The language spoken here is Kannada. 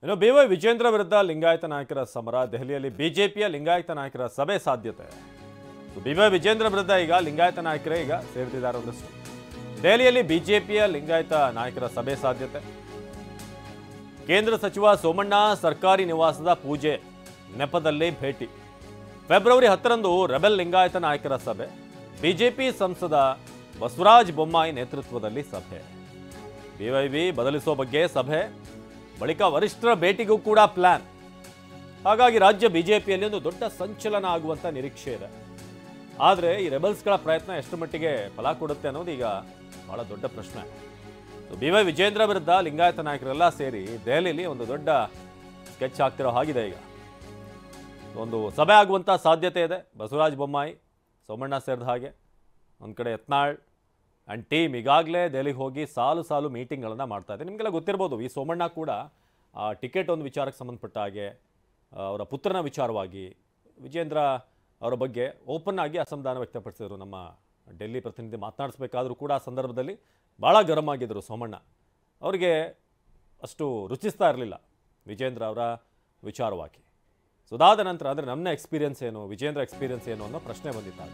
ಇನ್ನು BY ವಿಜೇಂದ್ರ ವಿರುದ್ಧ ಲಿಂಗಾಯತ ನಾಯಕರ ಸಮರ. ದೆಹಲಿಯಲ್ಲಿ ಬಿಜೆಪಿಯ ಲಿಂಗಾಯತ ನಾಯಕರ ಸಭೆ ಸಾಧ್ಯತೆ. BY ವಿಜೇಂದ್ರ ವಿರುದ್ಧ ಈಗ ಲಿಂಗಾಯತ ನಾಯಕರೇ ಈಗ ಸೇರ್ತಿದ್ದಾರೆ ಒಂದಷ್ಟು. ದೆಹಲಿಯಲ್ಲಿ ಬಿಜೆಪಿಯ ಲಿಂಗಾಯತ ನಾಯಕರ ಸಭೆ ಸಾಧ್ಯತೆ. ಕೇಂದ್ರ ಸಚಿವ ಸೋಮಣ್ಣ ಸರ್ಕಾರಿ ನಿವಾಸದ ಪೂಜೆ ನೆಪದಲ್ಲಿ ಭೇಟಿ. ಫೆಬ್ರವರಿ 10ರಂದು ರೆಬೆಲ್ ಲಿಂಗಾಯತ ನಾಯಕರ ಸಭೆ. ಬಿಜೆಪಿ ಸಂಸದ ಬಸವರಾಜ ಬೊಮ್ಮಾಯಿ ನೇತೃತ್ವದಲ್ಲಿ ಸಭೆ. BYV ಬದಲಿಸೋ ಬಗ್ಗೆ ಸಭೆ, ಬಳಿಕ ವರಿಷ್ಠರ ಭೇಟಿಗೂ ಕೂಡ ಪ್ಲಾನ್. ಹಾಗಾಗಿ ರಾಜ್ಯ ಬಿಜೆಪಿಯಲ್ಲಿ ಒಂದು ದೊಡ್ಡ ಸಂಚಲನ ಆಗುವಂತ ನಿರೀಕ್ಷೆ ಇದೆ. ಆದರೆ ಈ ರೆಬಲ್ಸ್ಗಳ ಪ್ರಯತ್ನ ಎಷ್ಟು ಮಟ್ಟಿಗೆ ಫಲ ಕೊಡುತ್ತೆ ಅನ್ನೋದು ಈಗ ಬಹಳ ದೊಡ್ಡ ಪ್ರಶ್ನೆ. BY ವಿಜೇಂದ್ರ ವಿರುದ್ಧ ಲಿಂಗಾಯತ ನಾಯಕರೆಲ್ಲ ಸೇರಿ ದೆಹಲಿಯಲ್ಲಿ ಒಂದು ದೊಡ್ಡ ಸ್ಕೆಚ್ ಆಗ್ತಿರೋ ಹಾಗಿದೆ. ಈಗ ಒಂದು ಸಭೆ ಆಗುವಂಥ ಸಾಧ್ಯತೆ ಇದೆ. ಬಸವರಾಜ ಬೊಮ್ಮಾಯಿ, ಸೋಮಣ್ಣ ಸೇರಿದ ಹಾಗೆ ಒಂದು ಕಡೆ ಯತ್ನಾಳ್ ಆ್ಯಂಡ್ ಟೀಮ್ ಈಗಾಗಲೇ ದೆಹಲಿಗೆ ಹೋಗಿ ಸಾಲು ಸಾಲು ಮೀಟಿಂಗ್ಗಳನ್ನು ಮಾಡ್ತಾ ಇದೆ. ನಿಮಗೆಲ್ಲ ಗೊತ್ತಿರ್ಬೋದು, ಈ ಸೋಮಣ್ಣ ಕೂಡ ಟಿಕೆಟ್ ಒಂದು ವಿಚಾರಕ್ಕೆ ಸಂಬಂಧಪಟ್ಟ ಹಾಗೆ ಅವರ ಪುತ್ರನ ವಿಚಾರವಾಗಿ ವಿಜೇಂದ್ರ ಅವರ ಬಗ್ಗೆ ಓಪನ್ ಆಗಿ ಅಸಮಾಧಾನ ವ್ಯಕ್ತಪಡಿಸಿದರು. ನಮ್ಮ ಡೆಲ್ಲಿ ಪ್ರತಿನಿಧಿ ಮಾತನಾಡಿಸ್ಬೇಕಾದ್ರೂ ಕೂಡ ಆ ಸಂದರ್ಭದಲ್ಲಿ ಭಾಳ ಗರಂ ಆಗಿದ್ದರು ಸೋಮಣ್ಣ. ಅವರಿಗೆ ಅಷ್ಟು ರುಚಿಸ್ತಾ ಇರಲಿಲ್ಲ ವಿಜೇಂದ್ರ ಅವರ ವಿಚಾರವಾಗಿ. ಸೊ ಅದಾದ ನಂತರ ಅಂದರೆ ನನ್ನ ಎಕ್ಸ್ಪೀರಿಯನ್ಸ್ ಏನು, ವಿಜೇಂದ್ರ ಎಕ್ಸ್ಪೀರಿಯನ್ಸ್ ಏನು ಅನ್ನೋ ಪ್ರಶ್ನೆ ಬಂದಿತ್ತು.